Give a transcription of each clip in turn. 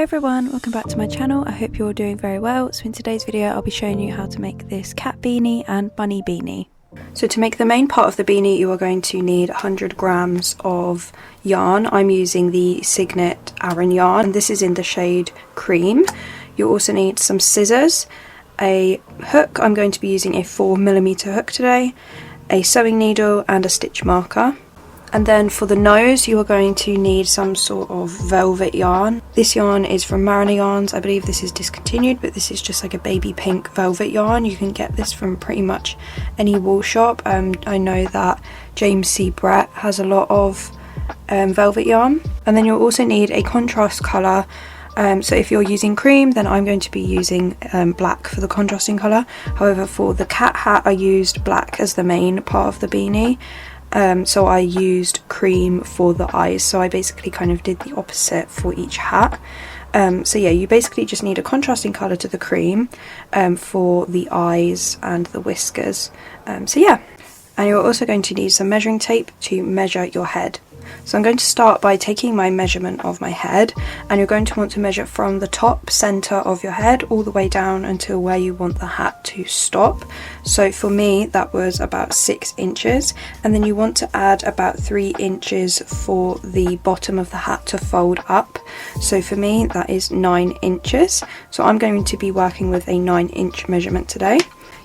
everyone, welcome back to my channel. I hope you're all doing very well. So in today's video I'll be showing you how to make this cat beanie and bunny beanie. So to make the main part of the beanie you are going to need 100 grams of yarn. I'm using the Signet Aran yarn and this is in the shade Cream. You'll also need some scissors, a hook. I'm going to be using a 4mm hook today, a sewing needle and a stitch marker. And then for the nose you are going to need some sort of velvet yarn. This yarn is from Mariner Yarns. I believe this is discontinued, but this is just like a baby pink velvet yarn. You can get this from pretty much any wool shop. I know that James C. Brett has a lot of velvet yarn. And then you'll also need a contrast colour. So if you're using cream, then I'm going to be using black for the contrasting colour. However, for the cat hat I used black as the main part of the beanie. So I used cream for the eyes, so I basically kind of did the opposite for each hat. So yeah, you basically just need a contrasting colour to the cream for the eyes and the whiskers. So yeah, and you're also going to need some measuring tape to measure your head. So I'm going to start by taking my measurement of my head, and you're going to want to measure from the top centre of your head all the way down until where you want the hat to stop. So for me that was about 6 inches, and then you want to add about 3 inches for the bottom of the hat to fold up. So for me that is 9 inches. So I'm going to be working with a 9-inch measurement today.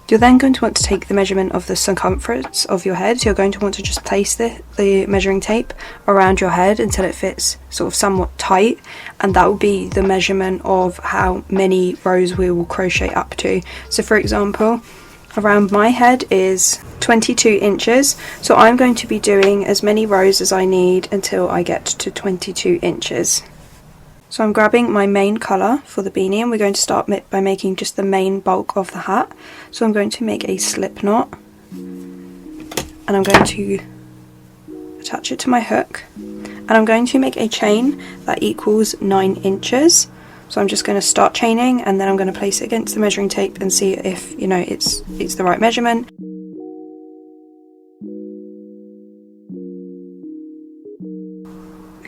You're then going to want to take the measurement of the circumference of your head. So you're going to want to just place the measuring tape around your head until it fits sort of somewhat tight, and that will be the measurement of how many rows we will crochet up to. So for example, around my head is 22 inches, so I'm going to be doing as many rows as I need until I get to 22 inches. So I'm grabbing my main colour for the beanie, and we're going to start by making just the main bulk of the hat. So I'm going to make a slip knot, and I'm going to attach it to my hook, and I'm going to make a chain that equals 9 inches. So I'm just going to start chaining, and then I'm going to place it against the measuring tape and see if, you know, it's the right measurement.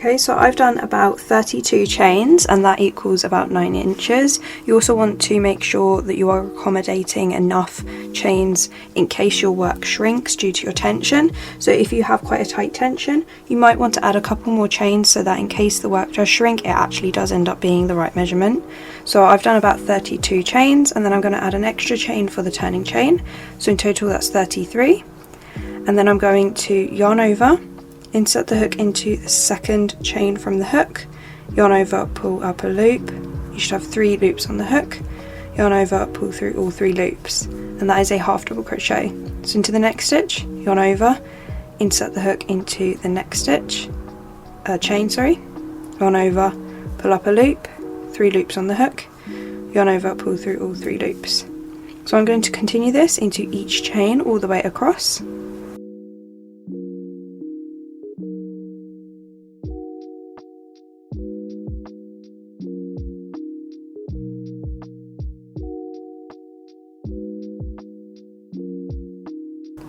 Okay, so I've done about 32 chains, and that equals about 9 inches. You also want to make sure that you are accommodating enough chains in case your work shrinks due to your tension. So if you have quite a tight tension, you might want to add a couple more chains so that in case the work does shrink, it actually does end up being the right measurement. So I've done about 32 chains, and then I'm going to add an extra chain for the turning chain. So in total that's 33. And then I'm going to yarn over, insert the hook into the second chain from the hook, yarn over, pull up a loop. You should have 3 loops on the hook, yarn over, pull through all 3 loops, and that is a half double crochet. So into the next stitch, yarn over, insert the hook into the next stitch, chain, yarn over, pull up a loop, 3 loops on the hook, yarn over, pull through all 3 loops. So I'm going to continue this into each chain all the way across.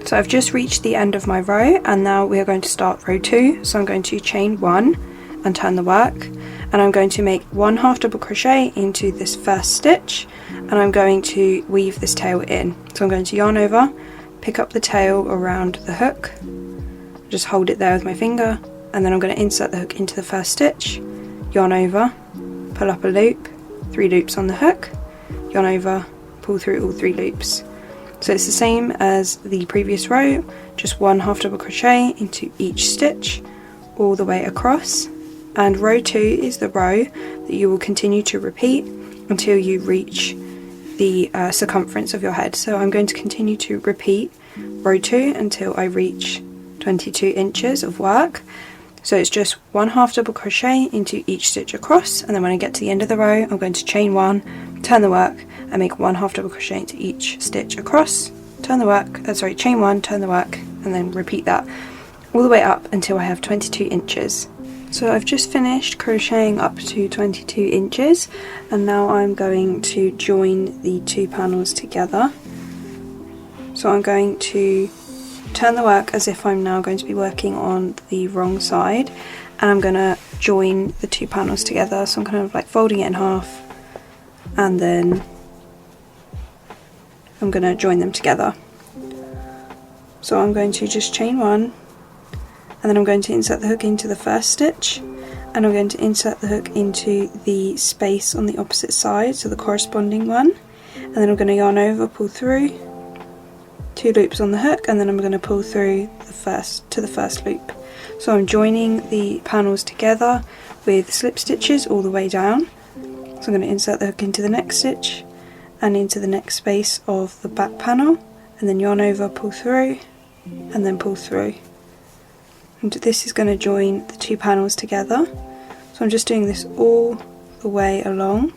So I've just reached the end of my row, and now we are going to start row 2. So I'm going to chain 1 and turn the work, and I'm going to make 1 half double crochet into this first stitch, and I'm going to weave this tail in. So I'm going to yarn over, pick up the tail around the hook, just hold it there with my finger, and then I'm going to insert the hook into the first stitch, yarn over, pull up a loop, 3 loops on the hook, yarn over, pull through all 3 loops. So it's the same as the previous row, just 1 half double crochet into each stitch all the way across, and row 2 is the row that you will continue to repeat until you reach the circumference of your head. So I'm going to continue to repeat row 2 until I reach 22 inches of work. So it's just 1 half double crochet into each stitch across, and then when I get to the end of the row I'm going to chain 1, turn the work, and make 1 half double crochet into each stitch across, turn the work, chain 1, turn the work, and then repeat that all the way up until I have 22 inches. So I've just finished crocheting up to 22 inches, and now I'm going to join the 2 panels together. So I'm going to turn the work as if I'm now going to be working on the wrong side, and I'm going to join the two panels together. So I'm kind of like folding it in half, and then I'm going to join them together. So I'm going to just chain one, and then I'm going to insert the hook into the first stitch, and I'm going to insert the hook into the space on the opposite side, so the corresponding one, and then I'm going to yarn over, pull through, 2 loops on the hook, and then I'm going to pull through the first loop. So I'm joining the panels together with slip stitches all the way down. So I'm going to insert the hook into the next stitch and into the next space of the back panel, and then yarn over, pull through, and then pull through. And this is going to join the two panels together. So I'm just doing this all the way along.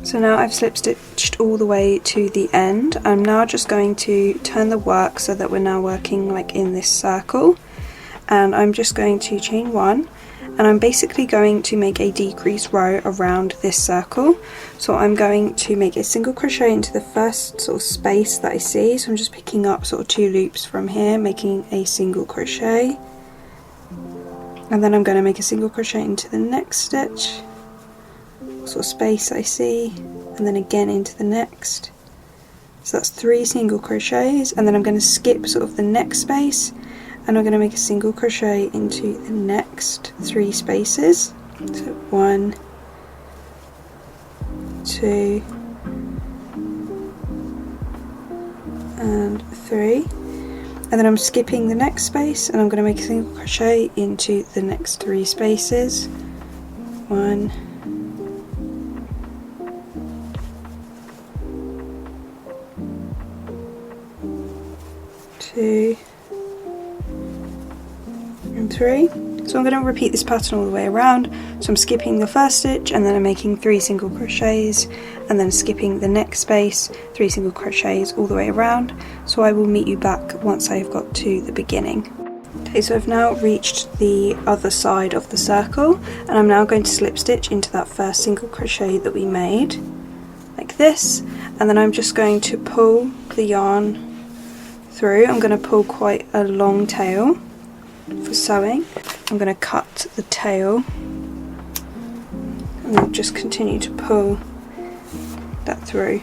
So now I've slip stitched all the way to the end. I'm now just going to turn the work so that we're now working like in this circle, and I'm just going to chain one, and I'm basically going to make a decrease row around this circle. So I'm going to make a single crochet into the first sort of space that I see. So I'm just picking up sort of 2 loops from here, making a single crochet, and then I'm going to make a single crochet into the next stitch, sort of space I see, and then again into the next. So that's 3 single crochets, and then I'm going to skip sort of the next space, and I'm going to make a single crochet into the next 3 spaces. So 1, 2, and 3, and then I'm skipping the next space, and I'm going to make a single crochet into the next 3 spaces. 1, 2, and 3. So I'm going to repeat this pattern all the way around. So I'm skipping the first stitch, and then I'm making 3 single crochets, and then skipping the next space, 3 single crochets all the way around. So I will meet you back once I've got to the beginning. Okay, so I've now reached the other side of the circle, and I'm now going to slip stitch into that first single crochet that we made, like this, and then I'm just going to pull the yarn through. I'm going to pull quite a long tail for sewing. I'm going to cut the tail, and then just continue to pull that through.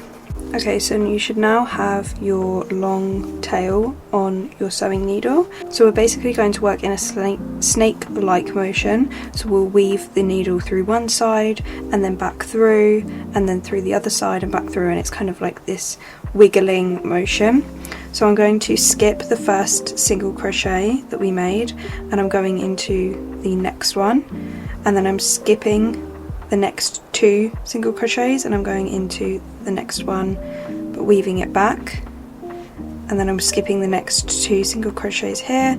Okay, so you should now have your long tail on your sewing needle. So we're basically going to work in a snake-like motion. So we'll weave the needle through one side, and then back through, and then through the other side and back through, and it's kind of like this wiggling motion. So I'm going to skip the first single crochet that we made, and I'm going into the next one, and then I'm skipping the next 2 single crochets, and I'm going into the next one but weaving it back, and then I'm skipping the next 2 single crochets here,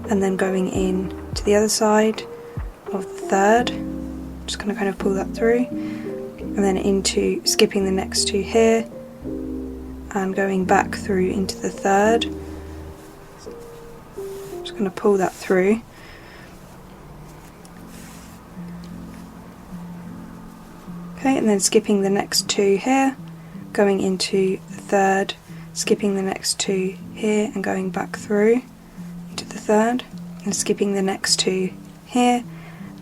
and then going in to the other side of the third, just going to kind of pull that through, and then into skipping the next 2 here and going back through into the third. Just going to pull that through. Okay, and then skipping the next 2 here, going into the third, skipping the next 2 here and going back through into the third, and skipping the next 2 here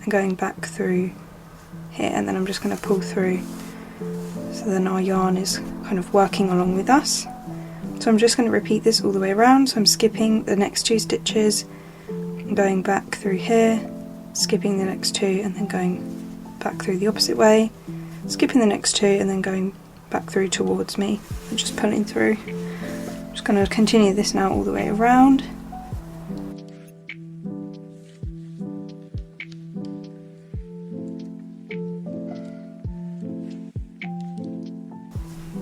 and going back through here, and then I'm just going to pull through, so then our yarn is kind of working along with us. So I'm just going to repeat this all the way around. So I'm skipping the next 2 stitches, going back through here, skipping the next 2 and then going back through the opposite way, skipping the next 2 and then going back through towards me and just pulling through. I'm just going to continue this now all the way around.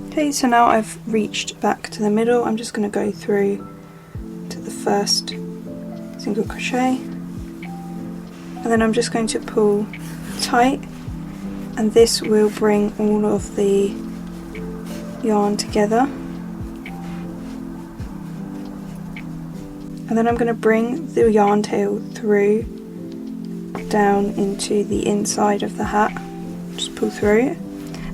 Okay, so now I've reached back to the middle. I'm just going to go through to the first single crochet, and then I'm just going to pull tight, and this will bring all of the yarn together, and then I'm going to bring the yarn tail through down into the inside of the hat, just pull through it.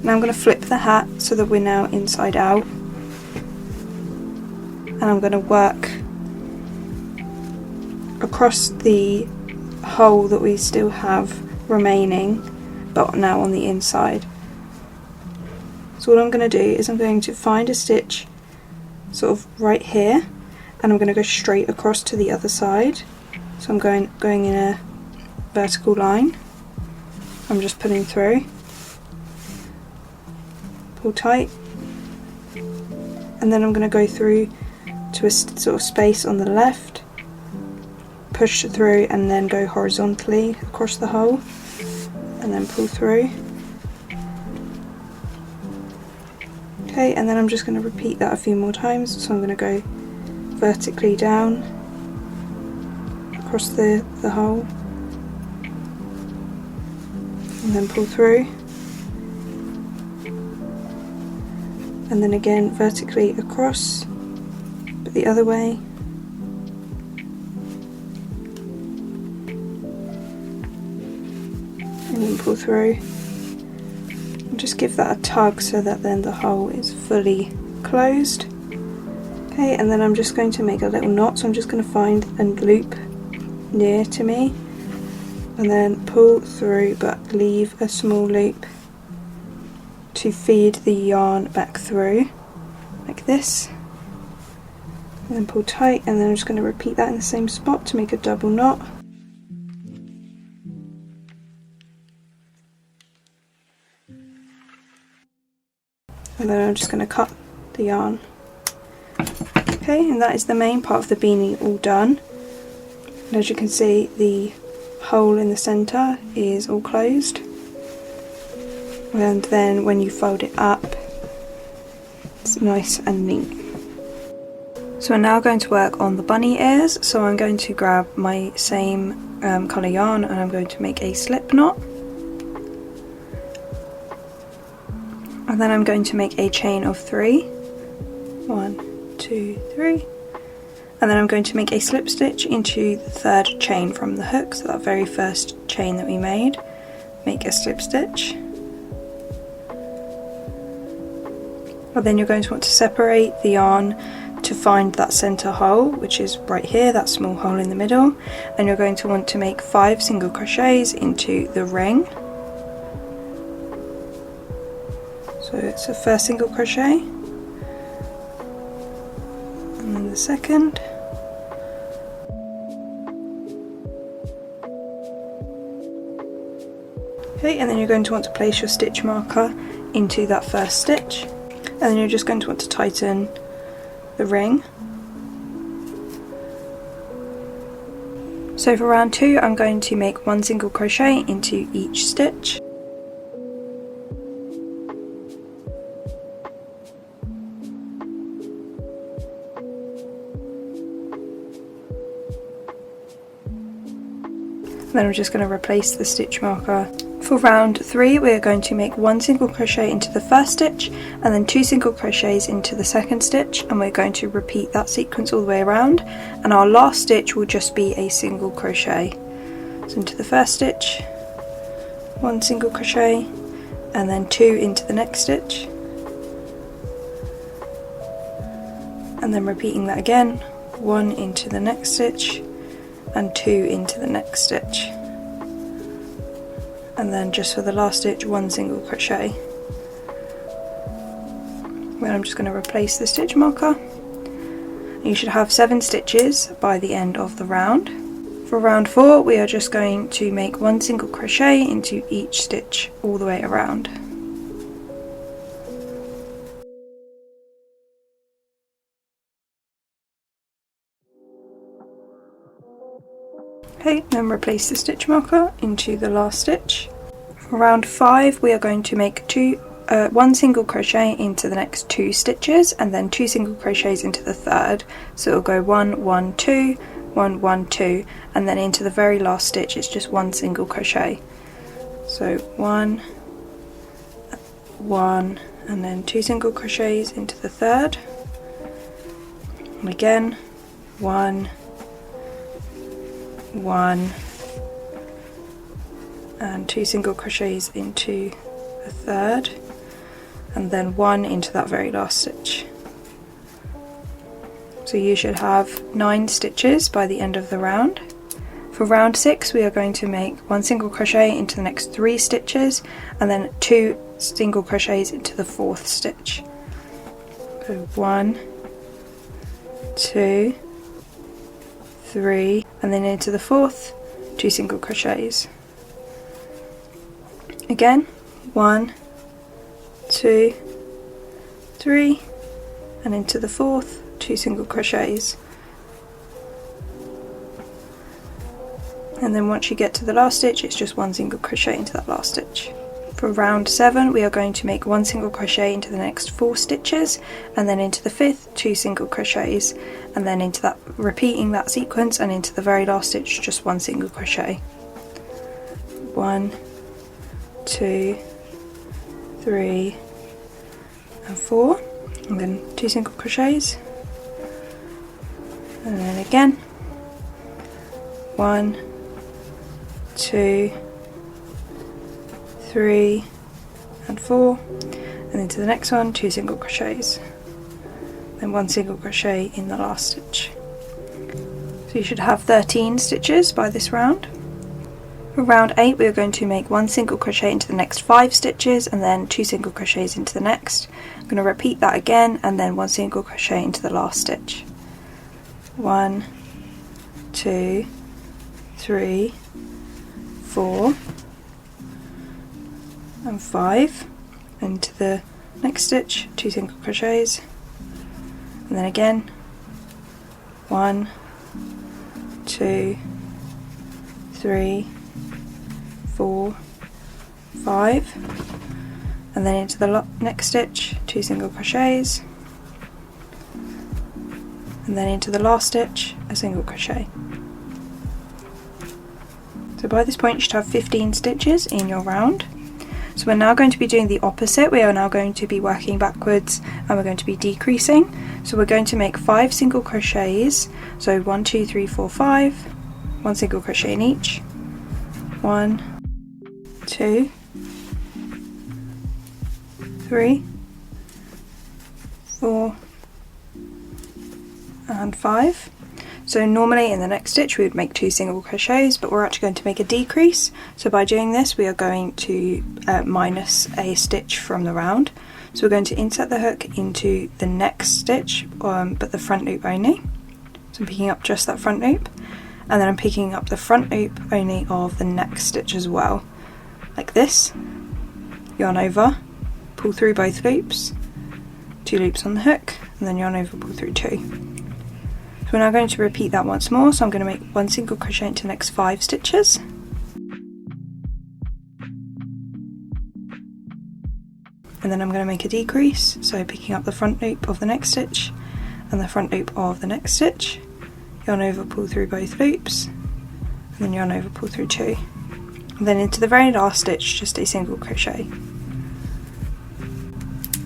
Now I'm going to flip the hat so that we're now inside out, and I'm going to work across the hole that we still have remaining, but now on the inside. So what I'm going to do is I'm going to find a stitch sort of right here, and I'm going to go straight across to the other side. So I'm going in a vertical line. I'm just pulling through, pull tight, and then I'm going to go through to a sort of space on the left, push through, and then go horizontally across the hole, and then pull through. Okay, and then I'm just going to repeat that a few more times. So I'm going to go vertically down across the hole, and then pull through, and then again vertically across, but the other way, and then pull through, and just give that a tug so that then the hole is fully closed. Okay, and then I'm just going to make a little knot, so I'm just going to find a loop near to me, and then pull through but leave a small loop to feed the yarn back through, like this, and then pull tight, and then I'm just going to repeat that in the same spot to make a double knot. And then I'm just going to cut the yarn. Okay, and that is the main part of the beanie all done. And as you can see, the hole in the centre is all closed, and then when you fold it up, it's nice and neat. So we're now going to work on the bunny ears. So I'm going to grab my same colour yarn, and I'm going to make a slip knot, and then I'm going to make a chain of 3. 1, 2, 3. And then I'm going to make a slip stitch into the third chain from the hook, so that very first chain that we made, make a slip stitch. But then you're going to want to separate the yarn to find that centre hole, which is right here, that small hole in the middle, and you're going to want to make 5 single crochets into the ring. So it's the first single crochet, and then the second, okay, and then you're going to want to place your stitch marker into that first stitch, and then you're just going to want to tighten the ring. So for round 2 I'm going to make 1 single crochet into each stitch. Then I'm just going to replace the stitch marker. For round 3 we're going to make 1 single crochet into the first stitch, and then 2 single crochets into the second stitch, and we're going to repeat that sequence all the way around, and our last stitch will just be a single crochet. So into the first stitch, 1 single crochet, and then 2 into the next stitch, and then repeating that again, 1 into the next stitch, and 2 into the next stitch, and then just for the last stitch 1 single crochet. Then I'm just going to replace the stitch marker. You should have 7 stitches by the end of the round. For round 4 we are just going to make 1 single crochet into each stitch all the way around. Okay, then replace the stitch marker into the last stitch. For round 5 we are going to make 1 single crochet into the next 2 stitches, and then 2 single crochets into the third, so it'll go 1, 1, 2, 1, 1, 2, and then into the very last stitch it's just 1 single crochet. So 1, 1, and then 2 single crochets into the third, and again 1, 1, and 2 single crochets into the third, and then 1 into that very last stitch. So you should have 9 stitches by the end of the round. For round 6 we are going to make 1 single crochet into the next 3 stitches and then 2 single crochets into the 4th stitch. So 1, 2, 3, and then into the 4th, 2 single crochets. Again, 1, 2, 3, and into the 4th, 2 single crochets. And then once you get to the last stitch, it's just 1 single crochet into that last stitch. For round 7 we are going to make 1 single crochet into the next 4 stitches, and then into the 5th 2 single crochets, and then into that, repeating that sequence, and into the very last stitch just 1 single crochet. 1, 2, 3 and 4, and then 2 single crochets, and then again 1, 2, 3 and 4, and into the next one 2 single crochets, then 1 single crochet in the last stitch. So you should have 13 stitches by this round. For round 8 we are going to make 1 single crochet into the next 5 stitches and then 2 single crochets into the next. I'm going to repeat that again and then 1 single crochet into the last stitch. 1, 2, 3, 4 and 5, into the next stitch 2 single crochets, and then again 1, 2, 3, 4, 5, and then into the next stitch 2 single crochets, and then into the last stitch a single crochet. So by this point you should have 15 stitches in your round. So we're now going to be doing the opposite. We are now going to be working backwards and we're going to be decreasing. So we're going to make 5 single crochets. So 1, 2, 3, 4, 5, 1 single crochet in each. 1, 2, 3, 4 and 5. So normally in the next stitch we would make 2 single crochets, but we're actually going to make a decrease. So by doing this we are going to minus a stitch from the round. So we're going to insert the hook into the next stitch, but the front loop only. So I'm picking up just that front loop, and then I'm picking up the front loop only of the next stitch as well. Like this, yarn over, pull through both loops, 2 loops on the hook, and then yarn over, pull through 2. So we're now going to repeat that once more, so I'm going to make 1 single crochet into the next 5 stitches. And then I'm going to make a decrease, so picking up the front loop of the next stitch and the front loop of the next stitch, yarn over, pull through both loops, and then yarn over, pull through 2. And then into the very last stitch, just a single crochet.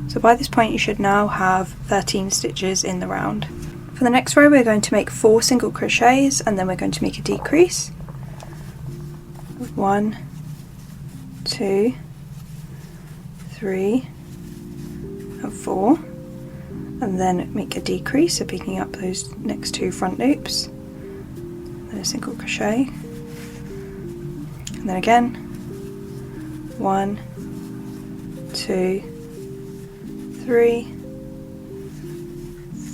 So by this point you should now have 13 stitches in the round. For the next row we're going to make 4 single crochets and then we're going to make a decrease. 1, 2, 3 and 4, and then make a decrease, so picking up those next 2 front loops, then a single crochet, and then again 1, 2, 3,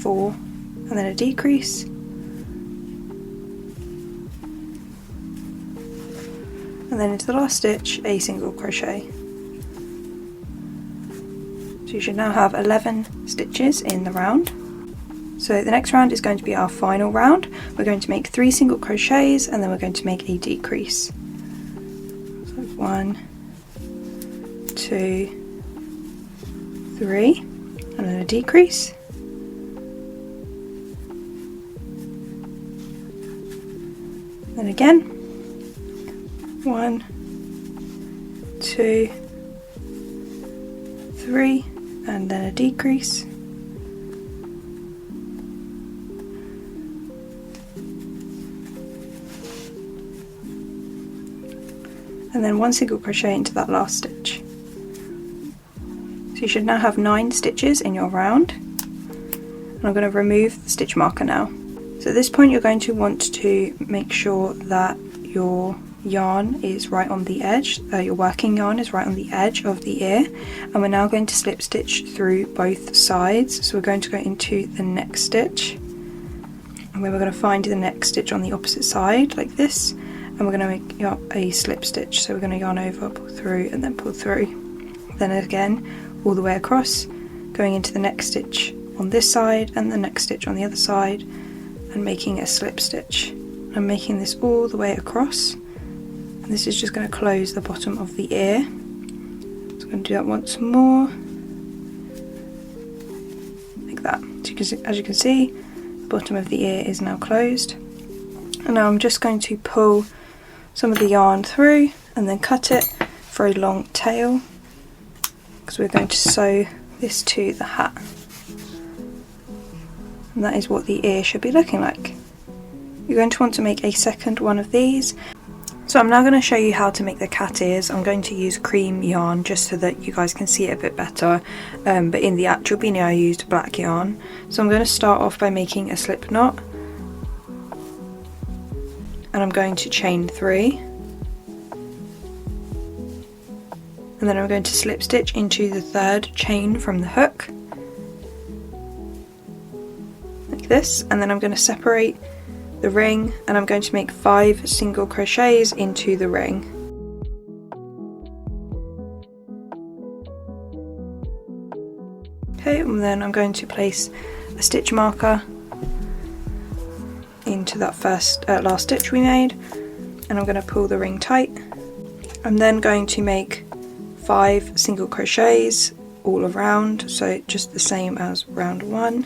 4, and then a decrease, and then into the last stitch a single crochet. So you should now have 11 stitches in the round. So the next round is going to be our final round. We're going to make 3 single crochets and then we're going to make a decrease. So 1, 2, 3, and then a decrease. Then again, 1, 2, 3, and then a decrease. And then 1 single crochet into that last stitch. So So you should now have 9 stitches in your round. And I'm going to remove the stitch marker now. So at this point you're going to want to make sure that your yarn is right on the edge, your working yarn is right on the edge of the ear, and we're now going to slip stitch through both sides. So we're going to go into the next stitch, and then we're going to find the next stitch on the opposite side like this, and we're going to make a slip stitch. So we're going to yarn over, pull through, and then pull through, then again all the way across, going into the next stitch on this side and the next stitch on the other side, and making a slip stitch. I'm making this all the way across, and this is just going to close the bottom of the ear. So I'm going to do that once more, like that. So as you can see, the bottom of the ear is now closed. And now I'm just going to pull some of the yarn through and then cut it for a long tail, because we're going to sew this to the hat. And that is what the ear should be looking like. You're going to want to make a second one of these. So I'm now going to show you how to make the cat ears. I'm going to use cream yarn just so that you guys can see it a bit better, but in the actual beanie I used black yarn. So I'm going to start off by making a slip knot, and I'm going to chain 3, and then I'm going to slip stitch into the 3rd chain from the hook like this, and then I'm going to separate the ring, and I'm going to make 5 single crochets into the ring. Okay, and then I'm going to place a stitch marker into that last stitch we made, and I'm going to pull the ring tight. I'm then going to make 5 single crochets all around, so just the same as round 1.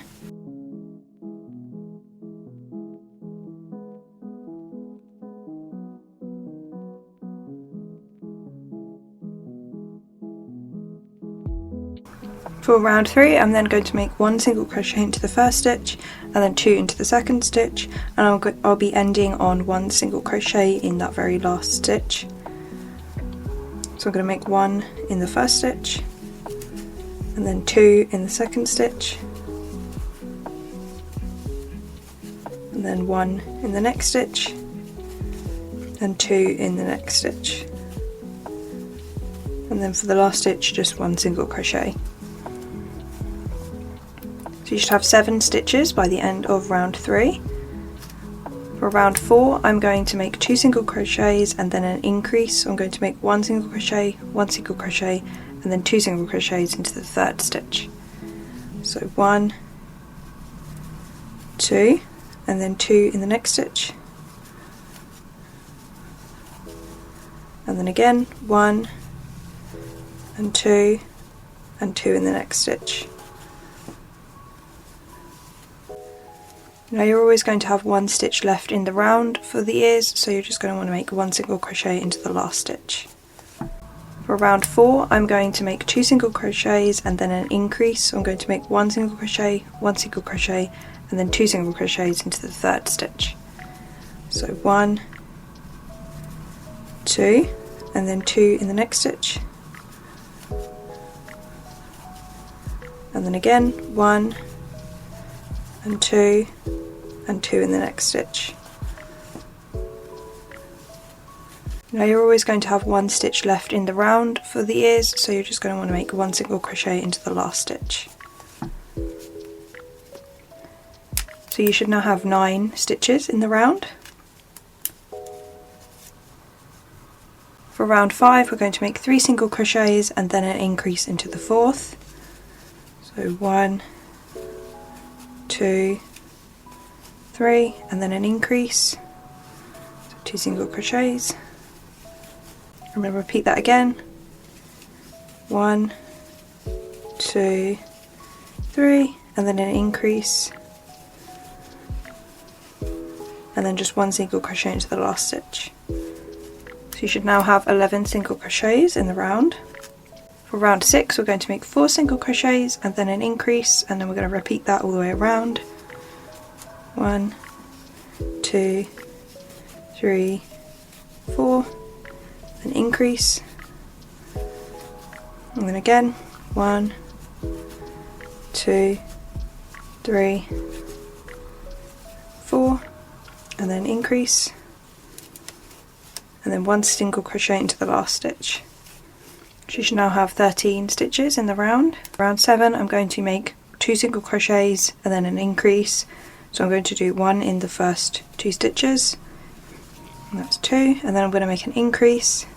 For round 3, I'm then going to make 1 single crochet into the first stitch, and then 2 into the second stitch, and I'll be ending on 1 single crochet in that very last stitch. So I'm going to make 1 in the first stitch, and then 2 in the second stitch, and then 1 in the next stitch, and 2 in the next stitch, and then for the last stitch just 1 single crochet. So you should have 7 stitches by the end of round 3. For round 4, I'm going to make 2 single crochets and then an increase. So I'm going to make 1 single crochet, 1 single crochet, and then 2 single crochets into the 3rd stitch. So 1, 2, and then 2 in the next stitch, and then again 1 and 2 and 2 in the next stitch. Now you're always going to have 1 stitch left in the round for the ears, so you're just going to want to make 1 single crochet into the last stitch. For round 4, I'm going to make 2 single crochets and then an increase, so I'm going to make 1 single crochet, 1 single crochet, and then 2 single crochets into the 3rd stitch. So 1, 2, and then 2 in the next stitch, and then again 1 and 2 and 2 in the next stitch. Now you're always going to have 1 stitch left in the round for the ears, so you're just going to want to make 1 single crochet into the last stitch. So you should now have 9 stitches in the round. For round 5, we're going to make 3 single crochets and then an increase into the 4th. So 1, 2, 3, and then an increase, so 2 single crochets. I'm going to repeat that again. 1, 2, 3, and then an increase, and then just 1 single crochet into the last stitch. So you should now have 11 single crochets in the round. For round 6, we're going to make 4 single crochets and then an increase, and then we're going to repeat that all the way around. 1, 2, 3, 4, an increase, and then again 1, 2, 3, 4, and then increase, and then 1 single crochet into the last stitch. So you should now have 13 stitches in the round. Round 7 I'm going to make 2 single crochets and then an increase. So I'm going to do 1 in the first 2 stitches, and that's 2, and then I'm going to make an increase,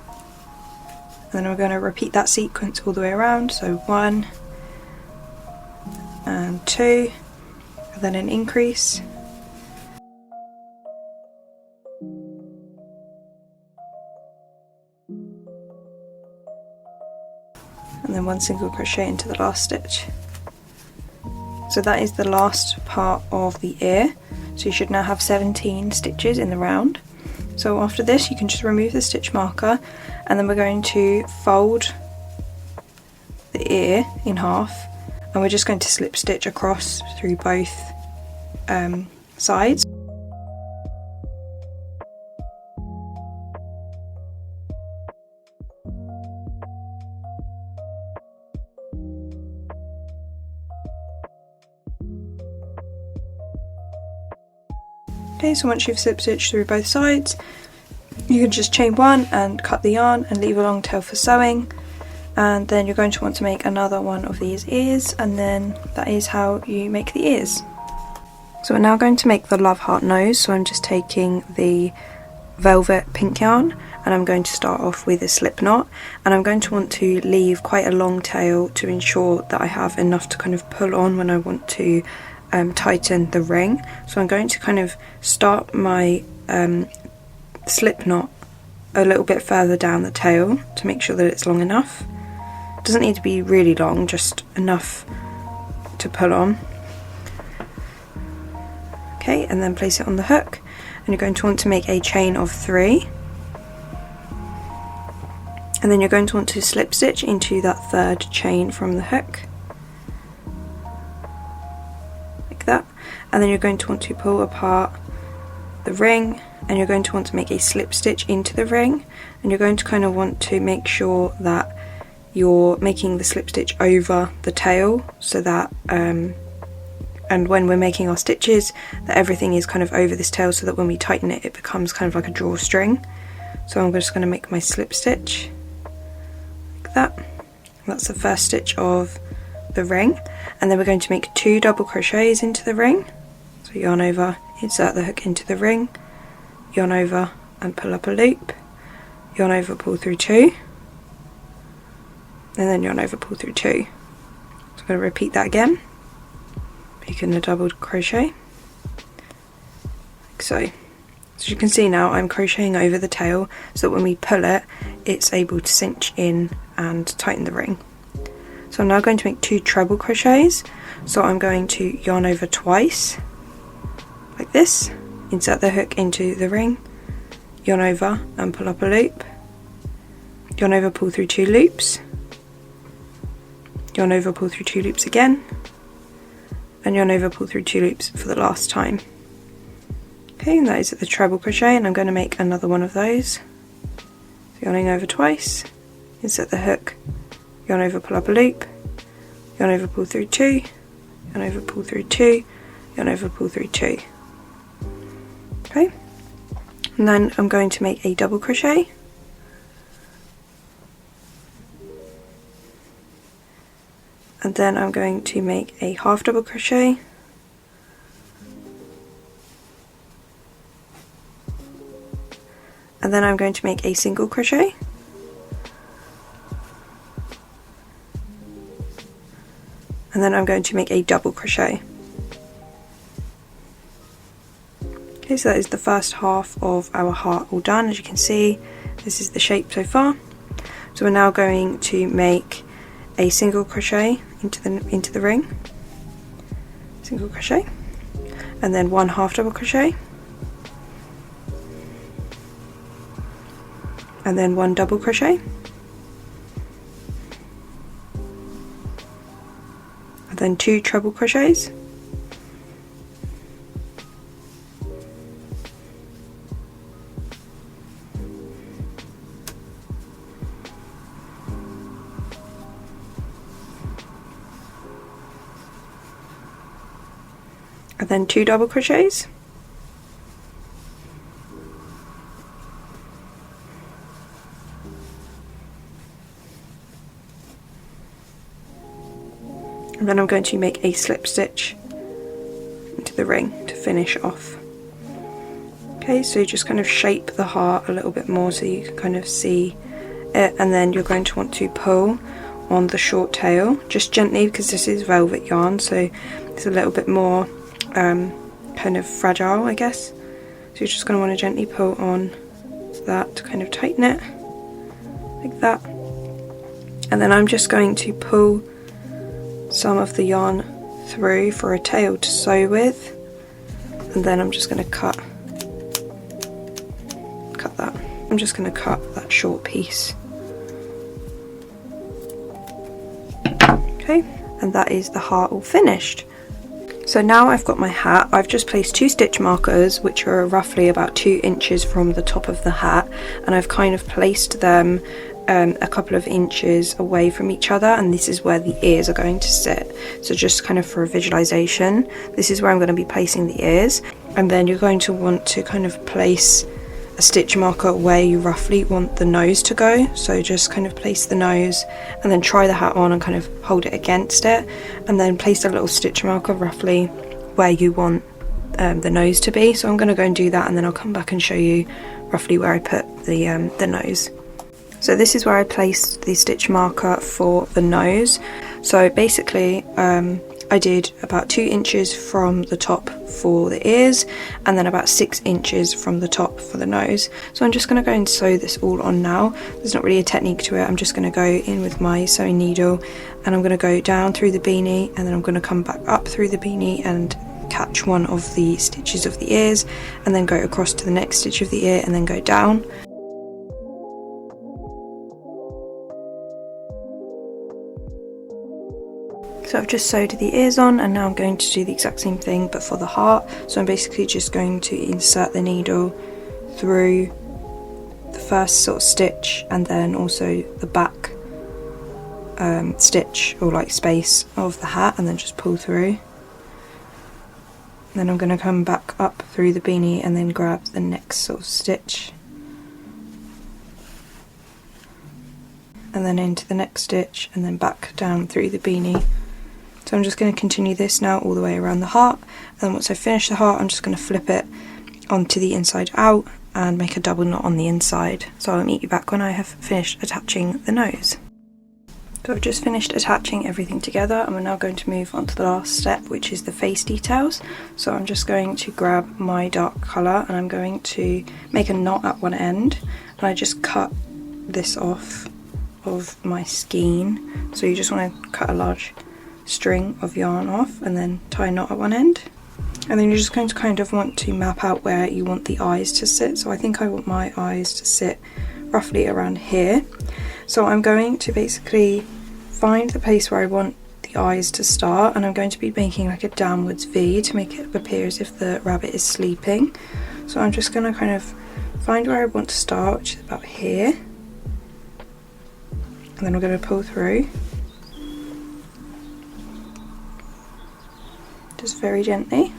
and then I'm going to repeat that sequence all the way around. So 1 and 2, and then an increase, and then 1 single crochet into the last stitch. So that is the last part of the ear. So you should now have 17 stitches in the round. So after this you can just remove the stitch marker, and then we're going to fold the ear in half, and we're just going to slip stitch across through both sides. Okay, so once you've slip stitched through both sides, you can just chain 1 and cut the yarn and leave a long tail for sewing, and then you're going to want to make another one of these ears, and then that is how you make the ears. So we're now going to make the love heart nose. So I'm just taking the velvet pink yarn and I'm going to start off with a slip knot, and I'm going to want to leave quite a long tail to ensure that I have enough to kind of pull on when I want to tighten the ring. So I'm going to kind of start my slip knot a little bit further down the tail to make sure that it's long enough. It doesn't need to be really long, just enough to pull on. Okay, and then place it on the hook, and you're going to want to make a chain of 3, and then you're going to want to slip stitch into that 3rd chain from the hook, like that, and then you're going to want to pull apart the ring, and you're going to want to make a slip stitch into the ring, and you're going to kind of want to make sure that you're making the slip stitch over the tail, so that and when we're making our stitches, that everything is kind of over this tail, so that when we tighten it, it becomes kind of like a drawstring. So I'm just going to make my slip stitch like that. That's the first stitch of the ring, and then we're going to make 2 double crochets into the ring. So yarn over, insert the hook into the ring, yarn over and pull up a loop, yarn over, pull through 2, and then yarn over, pull through 2. So I'm going to repeat that again, making a double crochet like so. As you can see now, I'm crocheting over the tail so that when we pull it, it's able to cinch in and tighten the ring. So I'm now going to make 2 treble crochets. So I'm going to yarn over twice like this, insert the hook into the ring, yarn over and pull up a loop, yarn over, pull through 2 loops, yarn over, pull through 2 loops again, and yarn over, pull through 2 loops for the last time. Okay, and that is the treble crochet, and I'm going to make another one of those. So yarning over twice, insert the hook, yarn over, pull up a loop, yarn over, pull through 2, yarn over, pull through 2, yarn over, pull through 2. Okay, and then I'm going to make a double crochet, and then I'm going to make a half double crochet, and then I'm going to make a single crochet, and then I'm going to make a double crochet. Okay, so that is the first half of our heart all done. As you can see, this is the shape so far. So we're now going to make a single crochet into the ring, single crochet, and then 1 half double crochet, and then 1 double crochet, and then 2 treble crochets, and then 2 double crochets. And then I'm going to make a slip stitch into the ring to finish off. Okay, so you just kind of shape the heart a little bit more so you can kind of see it, and then you're going to want to pull on the short tail, just gently, because this is velvet yarn, so it's a little bit more kind of fragile, I guess. So you're just going to want to gently pull on that to kind of tighten it, like that. And then I'm just going to pull some of the yarn through for a tail to sew with, and then I'm just going to cut that. I'm just going to cut that short piece. Okay, and that is the heart all finished. So now I've got my hat. I've just placed 2 stitch markers, which are roughly about 2 inches from the top of the hat, and I've kind of placed them a couple of inches away from each other, and this is where the ears are going to sit. So just kind of for a visualization, this is where I'm going to be placing the ears, and then you're going to want to kind of place a stitch marker where you roughly want the nose to go. So just kind of place the nose and then try the hat on and kind of hold it against it, and then place a little stitch marker roughly where you want the nose to be. So I'm going to go and do that, and then I'll come back and show you roughly where I put the nose. So this is where I placed the stitch marker for the nose. So basically I did about 2 inches from the top for the ears, and then about 6 inches from the top for the nose. So I'm just going to go and sew this all on now. There's not really a technique to it. I'm just going to go in with my sewing needle, and I'm going to go down through the beanie, and then I'm going to come back up through the beanie and catch one of the stitches of the ears, and then go across to the next stitch of the ear and then go down. So I've just sewed the ears on, and now I'm going to do the exact same thing but for the heart. So I'm basically just going to insert the needle through the first sort of stitch, and then also the back stitch or like space of the hat, and then just pull through. And then I'm going to come back up through the beanie and then grab the next sort of stitch, and then into the next stitch, and then back down through the beanie. So I'm just going to continue this now all the way around the heart, and then once I finish the heart I'm just going to flip it onto the inside out and make a double knot on the inside. So I'll meet you back when I have finished attaching the nose. So I've just finished attaching everything together, and we're now going to move on to the last step, which is the face details. So I'm just going to grab my dark colour, and I'm going to make a knot at one end, and I just cut this off of my skein. So you just want to cut a large string of yarn off and then tie a knot at one end, and then you're just going to kind of want to map out where you want the eyes to sit. So I think I want my eyes to sit roughly around here. So I'm going to basically find the place where I want the eyes to start, and I'm going to be making like a downwards V to make it appear as if the rabbit is sleeping. So I'm just going to kind of find where I want to start, which is about here, and then we're going to pull through. Just very gently,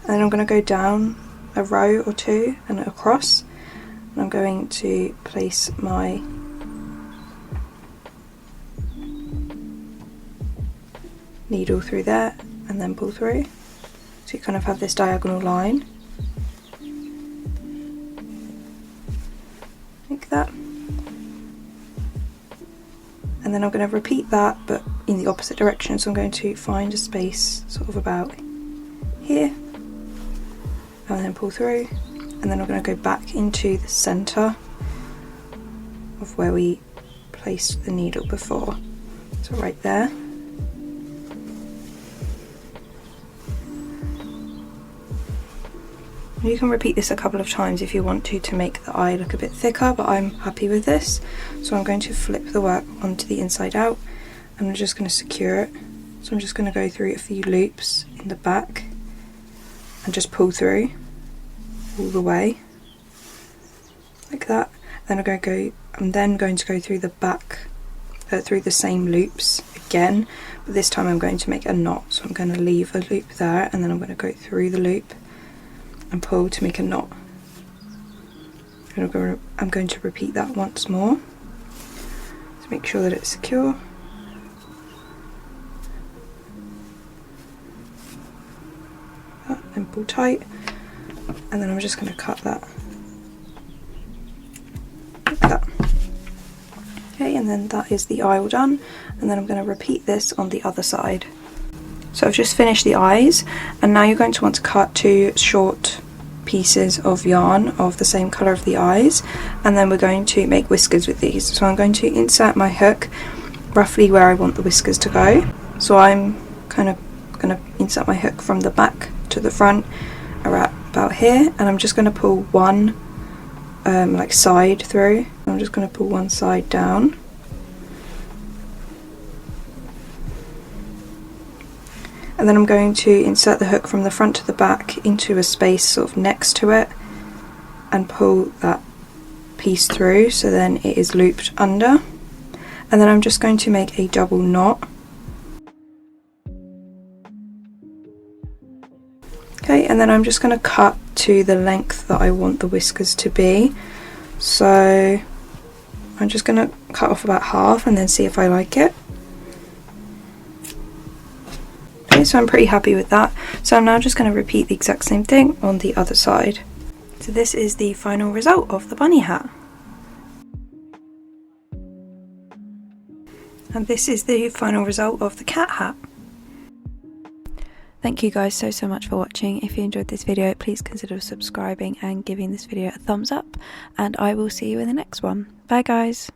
and then I'm going to go down a row or two and across, and I'm going to place my needle through there and then pull through, so you kind of have this diagonal line like that. And then I'm going to repeat that but in the opposite direction. So I'm going to find a space sort of about here and then pull through, and then I'm going to go back into the centre of where we placed the needle before, so right there. You can repeat this a couple of times if you want to make the eye look a bit thicker, but I'm happy with this. So I'm going to flip the work onto the inside out, and I'm just going to secure it. So I'm just going to go through a few loops in the back and just pull through all the way like that. Then I'm then going to go through the back, through the same loops again, but this time I'm going to make a knot. So I'm going to leave a loop there, and then I'm going to go through the loop and pull to make a knot. And I'm going to repeat that once more to make sure that it's secure. And pull tight, and then I'm just going to cut that like that. Okay, and then that is the eye all done, and then I'm going to repeat this on the other side. So I've just finished the eyes, and now you're going to want to cut 2 short pieces of yarn of the same colour of the eyes, and then we're going to make whiskers with these. So I'm going to insert my hook roughly where I want the whiskers to go. So I'm kind of going to insert my hook from the back to the front about here, and I'm just going to pull one like side through. I'm just going to pull one side down, and then I'm going to insert the hook from the front to the back into a space sort of next to it and pull that piece through, so then it is looped under, and then I'm just going to make a double knot. Okay, and then I'm just going to cut to the length that I want the whiskers to be. So I'm just going to cut off about half and then see if I like it. Okay, so I'm pretty happy with that. So I'm now just going to repeat the exact same thing on the other side. So this is the final result of the bunny hat. And this is the final result of the cat hat. Thank you guys so much for watching. If you enjoyed this video, please consider subscribing and giving this video a thumbs up, and I will see you in the next one. Bye guys!